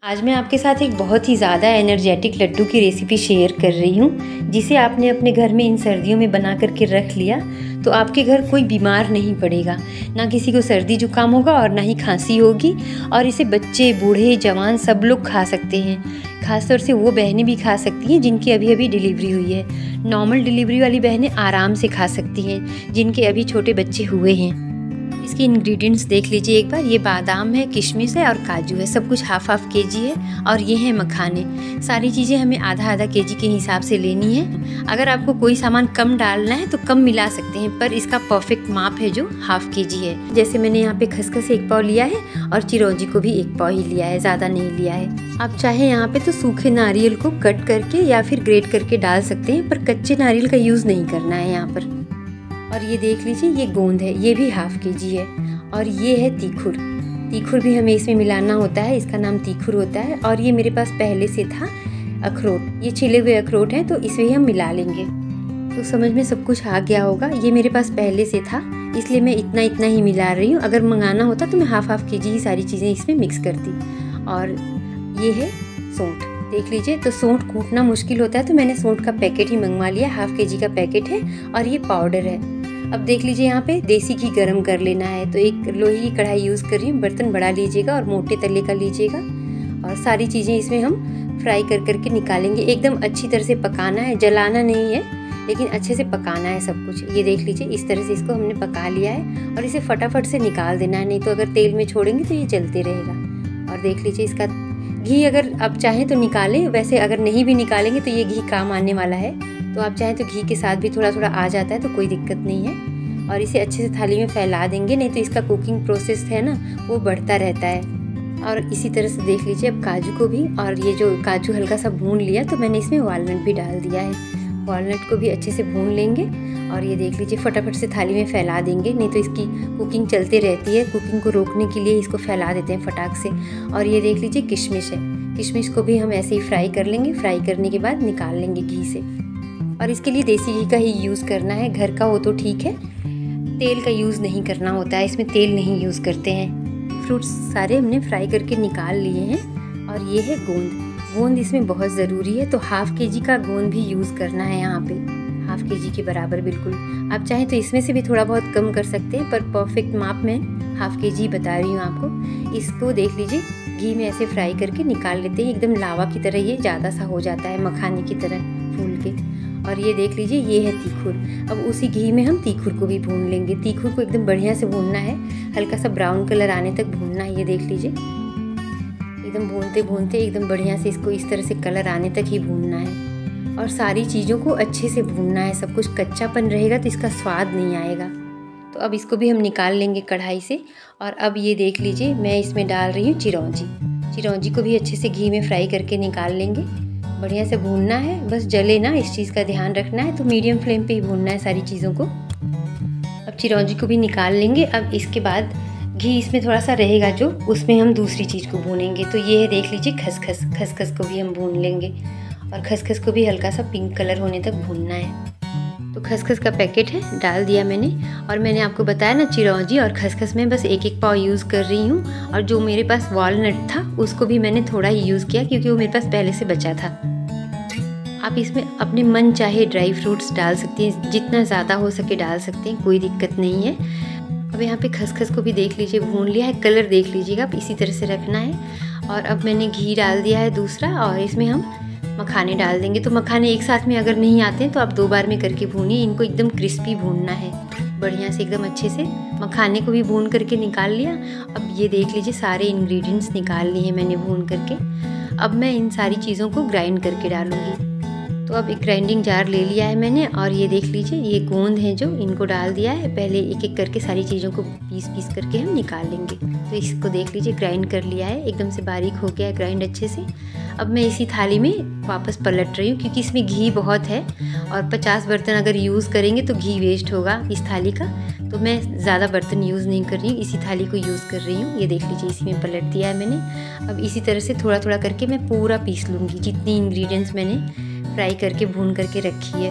आज मैं आपके साथ एक बहुत ही ज़्यादा एनर्जेटिक लड्डू की रेसिपी शेयर कर रही हूँ, जिसे आपने अपने घर में इन सर्दियों में बना करके रख लिया तो आपके घर कोई बीमार नहीं पड़ेगा। ना किसी को सर्दी जुकाम होगा और ना ही खांसी होगी। और इसे बच्चे, बूढ़े, जवान सब लोग खा सकते हैं। खासतौर से वो बहनें भी खा सकती हैं जिनकी अभी अभी डिलीवरी हुई है। नॉर्मल डिलीवरी वाली बहनें आराम से खा सकती हैं जिनके अभी छोटे बच्चे हुए हैं। इसके इंग्रेडिएंट्स देख लीजिए एक बार। ये बादाम है, किशमिश है और काजू है। सब कुछ हाफ केजी है। और ये है मखाने। सारी चीज़ें हमें आधा केजी के हिसाब से लेनी है। अगर आपको कोई सामान कम डालना है तो कम मिला सकते हैं, पर इसका परफेक्ट माप है जो हाफ केजी है। जैसे मैंने यहाँ पे खसखस 1 पाव लिया है और चिरौंजी को भी 1 पाव ही लिया है, ज़्यादा नहीं लिया है। आप चाहे यहाँ पे तो सूखे नारियल को कट करके या फिर ग्रेट करके डाल सकते हैं, पर कच्चे नारियल का यूज़ नहीं करना है यहाँ पर। और ये देख लीजिए, ये गोंद है, ये भी हाफ केजी है। और ये है तीखुर। तीखुर भी हमें इसमें मिलाना होता है, इसका नाम तीखुर होता है। और ये मेरे पास पहले से था अखरोट, ये छिले हुए अखरोट हैं तो इसे ही हम मिला लेंगे। तो समझ में सब कुछ आ गया होगा। ये मेरे पास पहले से था इसलिए मैं इतना ही मिला रही हूँ। अगर मंगाना होता तो मैं हाफ केजी ही सारी चीज़ें इसमें मिक्स करती। और ये है सौंठ, देख लीजिए। तो सौंठ कूटना मुश्किल होता है तो मैंने सौंठ का पैकेट ही मंगवा लिया, हाफ केजी का पैकेट है। और ये पाउडर है। अब देख लीजिए, यहाँ पे देसी घी गरम कर लेना है। तो एक लोहे की कढ़ाई यूज़ कर रही हूँ। बर्तन बड़ा लीजिएगा और मोटे तले का लीजिएगा। और सारी चीज़ें इसमें हम फ्राई कर करके निकालेंगे। एकदम अच्छी तरह से पकाना है, जलाना नहीं है, लेकिन अच्छे से पकाना है सब कुछ। ये देख लीजिए, इस तरह से इसको हमने पका लिया है। और इसे फटाफट से निकाल देना है, नहीं तो अगर तेल में छोड़ेंगे तो ये जलते रहेगा। और देख लीजिए, इसका घी अगर आप चाहें तो निकालें, वैसे अगर नहीं भी निकालेंगे तो ये घी काम आने वाला है। तो आप चाहें तो घी के साथ भी थोड़ा थोड़ा आ जाता है तो कोई दिक्कत नहीं है। और इसे अच्छे से थाली में फैला देंगे, नहीं तो इसका कुकिंग प्रोसेस है ना वो बढ़ता रहता है। और इसी तरह से देख लीजिए अब काजू को भी। और ये जो काजू हल्का सा भून लिया तो मैंने इसमें वालनट भी डाल दिया है। वालनट को भी अच्छे से भून लेंगे। और ये देख लीजिए, फटाफट से थाली में फैला देंगे, नहीं तो इसकी कुकिंग चलती रहती है। कुकिंग को रोकने के लिए इसको फैला देते हैं फटाक से। और ये देख लीजिए, किशमिश है। किशमिश को भी हम ऐसे ही फ्राई कर लेंगे। फ्राई करने के बाद निकाल लेंगे घी से। और इसके लिए देसी घी का ही यूज़ करना है, घर का हो तो ठीक है, तेल का यूज़ नहीं करना होता है, इसमें तेल नहीं यूज़ करते हैं। फ्रूट्स सारे हमने फ्राई करके निकाल लिए हैं। और ये है गोंद। गोंद इसमें बहुत ज़रूरी है, तो हाफ केजी का गोंद भी यूज़ करना है यहाँ पे, हाफ केजी के बराबर बिल्कुल। आप चाहें तो इसमें से भी थोड़ा बहुत कम कर सकते हैं, पर परफेक्ट माप में हाफ केजी बता रही हूँ आपको। इसको देख लीजिए, घी में ऐसे फ्राई करके निकाल लेते हैं। एकदम लावा की तरह ये ज़्यादा सा हो जाता है, मखाने की तरह फूल के। और ये देख लीजिए, ये है तीखुर। अब उसी घी में हम तीखुर को भी भून लेंगे। तीखुर को एकदम बढ़िया से भूनना है, हल्का सा ब्राउन कलर आने तक भूनना है। ये देख लीजिए, एकदम भूनते भूनते एकदम बढ़िया से इसको इस तरह से कलर आने तक ही भूनना है। और सारी चीज़ों को अच्छे से भूनना है, सब कुछ कच्चापन रहेगा तो इसका स्वाद नहीं आएगा। तो अब इसको भी हम निकाल लेंगे कढ़ाई से। और अब ये देख लीजिए, मैं इसमें डाल रही हूँ चिरौंजी। चिरौंजी को भी अच्छे से घी में फ्राई करके निकाल लेंगे। बढ़िया से भूनना है, बस जले ना, इस चीज़ का ध्यान रखना है। तो मीडियम फ्लेम पे ही भूनना है सारी चीज़ों को। अब चिरौंजी को भी निकाल लेंगे। अब इसके बाद घी इसमें थोड़ा सा रहेगा जो, उसमें हम दूसरी चीज़ को भूनेंगे। तो ये है, देख लीजिए, खसखस। खसखस को भी हम भून लेंगे। और खसखस को भी हल्का सा पिंक कलर होने तक भूनना है। तो खसखस का पैकेट है, डाल दिया मैंने। और मैंने आपको बताया ना, चिरौंजी और खसखस में बस 1 पाव यूज़ कर रही हूँ। और जो मेरे पास वॉलनट था उसको भी मैंने थोड़ा ही यूज़ किया, क्योंकि वो मेरे पास पहले से बचा था। आप इसमें अपने मन चाहे ड्राई फ्रूट्स डाल सकती हैं, जितना ज़्यादा हो सके डाल सकते हैं, कोई दिक्कत नहीं है। अब यहाँ पे खसखस को भी देख लीजिए भून लिया है, कलर देख लीजिएगा, आप इसी तरह से रखना है। और अब मैंने घी डाल दिया है दूसरा, और इसमें हम मखाने डाल देंगे। तो मखाने एक साथ में अगर नहीं आते हैं तो आप 2 बार में करके भूनिए। इनको एकदम क्रिस्पी भूनना है, बढ़िया से एकदम अच्छे से। मखाने को भी भून करके निकाल लिया। अब ये देख लीजिए, सारे इंग्रेडिएंट्स निकाल लिए हैं मैंने भून करके। अब मैं इन सारी चीज़ों को ग्राइंड करके डालूँगी। तो अब एक ग्राइंडिंग जार ले लिया है मैंने। और ये देख लीजिए, ये गोंद है जो, इनको डाल दिया है। पहले एक एक करके सारी चीज़ों को पीस करके हम निकाल लेंगे। तो इसको देख लीजिए, ग्राइंड कर लिया है, एकदम से बारीक हो गया है ग्राइंड अच्छे से। अब मैं इसी थाली में वापस पलट रही हूँ, क्योंकि इसमें घी बहुत है। और 50 बर्तन अगर यूज़ करेंगे तो घी वेस्ट होगा इस थाली का। तो मैं ज़्यादा बर्तन यूज़ नहीं कर रही हूँ, इसी थाली को यूज़ कर रही हूँ। ये देख लीजिए, इसी में पलट दिया है मैंने। अब इसी तरह से थोड़ा थोड़ा करके मैं पूरा पीस लूँगी, जितनी इंग्रेडिएंट्स मैंने फ्राई करके भून करके रखी है।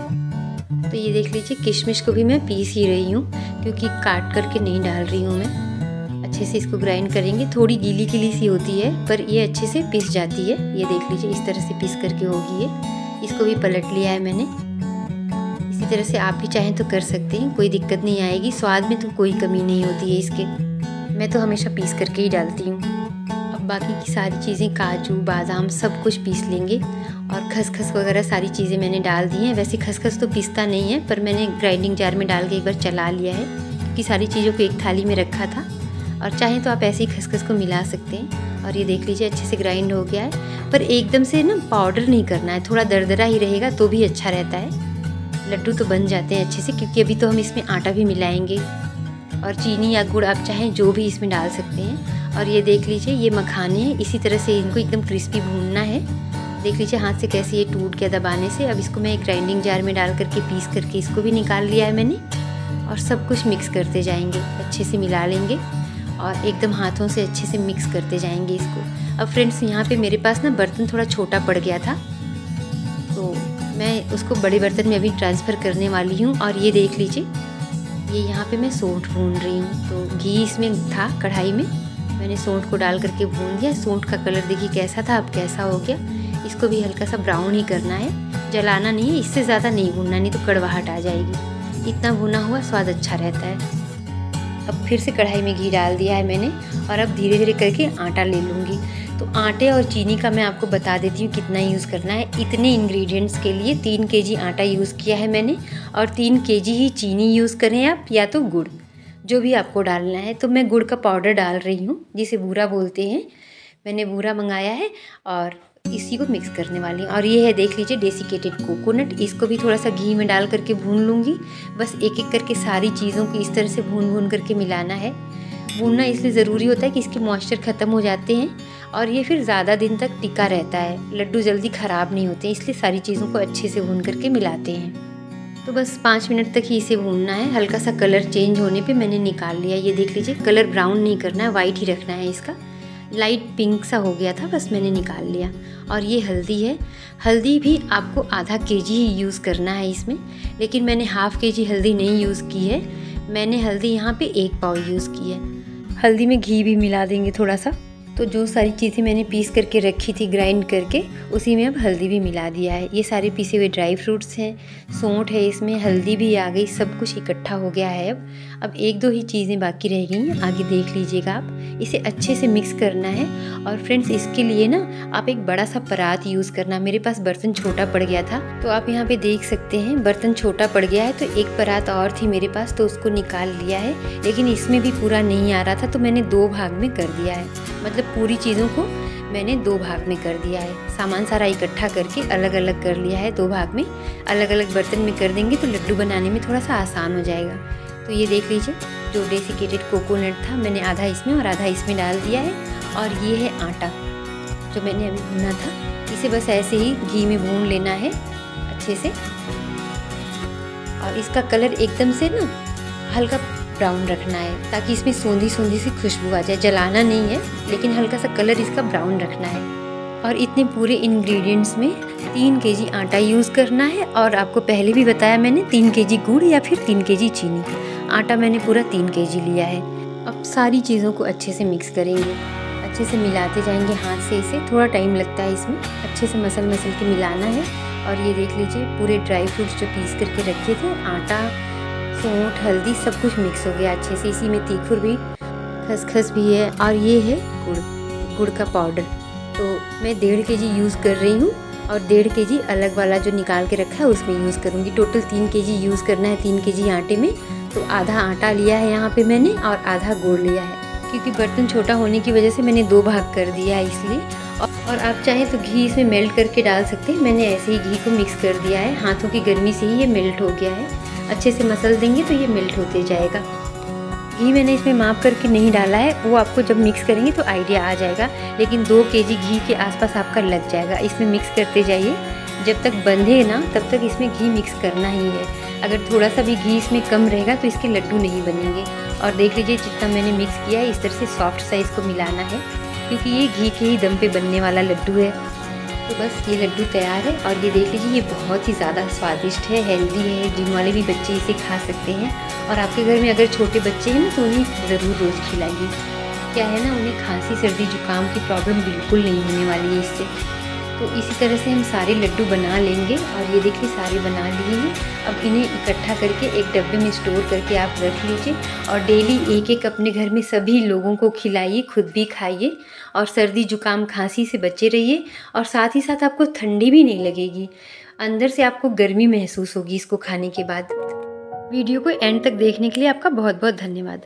तो ये देख लीजिए, किशमिश को भी मैं पीस ही रही हूँ, क्योंकि काट करके नहीं डाल रही हूँ मैं। अच्छे अच्छे से इसको ग्राइंड करेंगे। थोड़ी गीली गीली सी होती है पर ये अच्छे से पिस जाती है। ये देख लीजिए इस तरह से पिस करके होगी ये। इसको भी पलट लिया है मैंने। इसी तरह से आप भी चाहें तो कर सकते हैं, कोई दिक्कत नहीं आएगी। स्वाद में तो कोई कमी नहीं होती है इसके। मैं तो हमेशा पीस करके ही डालती हूँ। अब बाकी की सारी चीज़ें काजू बादाम सब कुछ पीस लेंगे और खसखस वगैरह सारी चीज़ें मैंने डाल दी हैं। वैसे खसखस तो पीसता नहीं है पर मैंने ग्राइंडिंग जार में डाल के एक बार चला लिया है क्योंकि सारी चीज़ों को एक थाली में रखा था। और चाहें तो आप ऐसे ही खसखस को मिला सकते हैं। और ये देख लीजिए अच्छे से ग्राइंड हो गया है। पर एकदम से ना पाउडर नहीं करना है, थोड़ा दरदरा ही रहेगा तो भी अच्छा रहता है। लड्डू तो बन जाते हैं अच्छे से क्योंकि अभी तो हम इसमें आटा भी मिलाएंगे। और चीनी या गुड़ आप चाहें जो भी इसमें डाल सकते हैं। और ये देख लीजिए ये मखाने हैं, इसी तरह से इनको एकदम क्रिस्पी भूनना है। देख लीजिए हाथ से कैसे ये टूट गया दबाने से। अब इसको मैं एक ग्राइंडिंग जार में डाल करके पीस करके इसको भी निकाल लिया है मैंने। और सब कुछ मिक्स करते जाएंगे, अच्छे से मिला लेंगे और एकदम हाथों से अच्छे से मिक्स करते जाएंगे इसको। अब फ्रेंड्स यहाँ पे मेरे पास ना बर्तन थोड़ा छोटा पड़ गया था तो मैं उसको बड़े बर्तन में अभी ट्रांसफ़र करने वाली हूँ। और ये देख लीजिए ये यहाँ पे मैं सौंठ भून रही हूँ। तो घी इसमें था कढ़ाई में, मैंने सौंठ को डाल करके भून दिया। सौंठ का कलर देखिए कैसा था, अब कैसा हो गया। इसको भी हल्का सा ब्राउन ही करना है, जलाना नहीं है, इससे ज़्यादा नहीं भूनना, नहीं तो कड़वाहट आ जाएगी। इतना भुना हुआ स्वाद अच्छा रहता है। अब फिर से कढ़ाई में घी डाल दिया है मैंने और अब धीरे धीरे करके आटा ले लूँगी। तो आटे और चीनी का मैं आपको बता देती हूँ कितना यूज़ करना है। इतने इंग्रेडिएंट्स के लिए 3 केजी आटा यूज़ किया है मैंने और 3 केजी ही चीनी यूज़ करें आप या तो गुड़, जो भी आपको डालना है। तो मैं गुड़ का पाउडर डाल रही हूँ जिसे बूरा बोलते हैं। मैंने बूरा मंगाया है और इसी को मिक्स करने वाली हूँ। और ये है देख लीजिए डेसिकेटेड कोकोनट, इसको भी थोड़ा सा घी में डाल करके भून लूँगी। बस एक एक करके सारी चीज़ों को इस तरह से भून करके मिलाना है। भूनना इसलिए ज़रूरी होता है कि इसके मॉइस्चर ख़त्म हो जाते हैं और ये फिर ज़्यादा दिन तक टिका रहता है। लड्डू जल्दी ख़राब नहीं होते, इसलिए सारी चीज़ों को अच्छे से भून करके मिलाते हैं। तो बस 5 मिनट तक ही इसे भूनना है। हल्का सा कलर चेंज होने पे मैंने निकाल लिया। ये देख लीजिए कलर ब्राउन नहीं करना है, वाइट ही रखना है इसका। लाइट पिंक सा हो गया था, बस मैंने निकाल लिया। और ये हल्दी है, हल्दी भी आपको आधा केजी ही यूज़ करना है इसमें, लेकिन मैंने हाफ़ केजी हल्दी नहीं यूज़ की है। मैंने हल्दी यहाँ पे 1 पाव यूज़ की है। हल्दी में घी भी मिला देंगे थोड़ा सा। तो जो सारी चीज़ें मैंने पीस करके रखी थी ग्राइंड करके, उसी में अब हल्दी भी मिला दिया है। ये सारे पीसे हुए ड्राई फ्रूट्स हैं, सौंठ है इसमें, हल्दी भी आ गई, सब कुछ इकट्ठा हो गया है। अब 1-2 ही चीज़ें बाकी रह गई हैं, आगे देख लीजिएगा आप। इसे अच्छे से मिक्स करना है। और फ्रेंड्स इसके लिए ना आप एक बड़ा सा परात यूज़ करना। मेरे पास बर्तन छोटा पड़ गया था तो आप यहाँ पे देख सकते हैं बर्तन छोटा पड़ गया है। तो एक परात और थी मेरे पास तो उसको निकाल लिया है, लेकिन इसमें भी पूरा नहीं आ रहा था तो मैंने 2 भाग में कर दिया है। मतलब पूरी चीज़ों को मैंने 2 भाग में कर दिया है। सामान सारा इकट्ठा करके अलग अलग कर लिया है 2 भाग में। अलग अलग बर्तन में कर देंगे तो लड्डू बनाने में थोड़ा सा आसान हो जाएगा। तो ये देख लीजिए जो डेसिकेटेड कोकोनट था मैंने आधा इसमें और आधा इसमें डाल दिया है। और ये है आटा जो मैंने अभी भुना था, इसे बस ऐसे ही घी में भून लेना है अच्छे से। और इसका कलर एकदम से ना हल्का ब्राउन रखना है ताकि इसमें सोंधी सोंधी सी खुशबू आ जाए। जलाना नहीं है लेकिन हल्का सा कलर इसका ब्राउन रखना है। और इतने पूरे इंग्रेडिएंट्स में 3 केजी आटा यूज़ करना है। और आपको पहले भी बताया मैंने 3 केजी गुड़ या फिर 3 केजी चीनी। आटा मैंने पूरा 3 केजी लिया है। अब सारी चीज़ों को अच्छे से मिक्स करेंगे, अच्छे से मिलाते जाएंगे हाथ से। इसे थोड़ा टाइम लगता है इसमें, अच्छे से मसल के मिलाना है। और ये देख लीजिए पूरे ड्राई फ्रूट्स जो पीस करके रखे थे, आटा सौंठ हल्दी सब कुछ मिक्स हो गया अच्छे से। इसी में तीखुर भी खसखस भी है और ये है गुड़ का पाउडर। तो मैं 1.5 केजी यूज़ कर रही हूँ और 1.5 केजी अलग वाला जो निकाल के रखा है उसमें यूज़ करूँगी। टोटल 3 केजी यूज़ करना है 3 केजी आटे में। तो आधा आटा लिया है यहाँ पे मैंने और आधा गुड़ लिया है, क्योंकि बर्तन छोटा होने की वजह से मैंने 2 भाग कर दिया है इसलिए। और आप चाहें तो घी इसमें मेल्ट करके डाल सकते हैं। मैंने ऐसे ही घी को मिक्स कर दिया है, हाथों की गर्मी से ही ये मेल्ट हो गया है। अच्छे से मसल देंगे तो ये मेल्ट होते जाएगा। घी मैंने इसमें माप करके नहीं डाला है, वो आपको जब मिक्स करेंगे तो आइडिया आ जाएगा। लेकिन 2 केजी घी के आसपास आपका लग जाएगा। इसमें मिक्स करते जाइए, जब तक बंधे ना तब तक इसमें घी मिक्स करना ही है। अगर थोड़ा सा भी घी इसमें कम रहेगा तो इसके लड्डू नहीं बनेंगे। और देख लीजिए जितना मैंने मिक्स किया है इस तरह से सॉफ्ट सा इसको मिलाना है, क्योंकि ये घी के ही दम पे बनने वाला लड्डू है। तो बस ये लड्डू तैयार है। और ये देख लीजिए ये बहुत ही ज़्यादा स्वादिष्ट है, हेल्दी है, जिम वाले भी बच्चे इसे खा सकते हैं। और आपके घर में अगर छोटे बच्चे हैं ना तो उन्हें ज़रूर रोज़ खिलाइए। क्या है ना, उन्हें खांसी सर्दी जुकाम की प्रॉब्लम बिल्कुल नहीं होने वाली है इससे। तो इसी तरह से हम सारे लड्डू बना लेंगे और ये देखिए सारे बना लिए हैं। अब इन्हें इकट्ठा करके एक डब्बे में स्टोर करके आप रख लीजिए और डेली एक एक अपने घर में सभी लोगों को खिलाइए, खुद भी खाइए और सर्दी जुकाम खांसी से बचे रहिए। और साथ ही साथ आपको ठंडी भी नहीं लगेगी, अंदर से आपको गर्मी महसूस होगी इसको खाने के बाद। वीडियो को एंड तक देखने के लिए आपका बहुत बहुत धन्यवाद।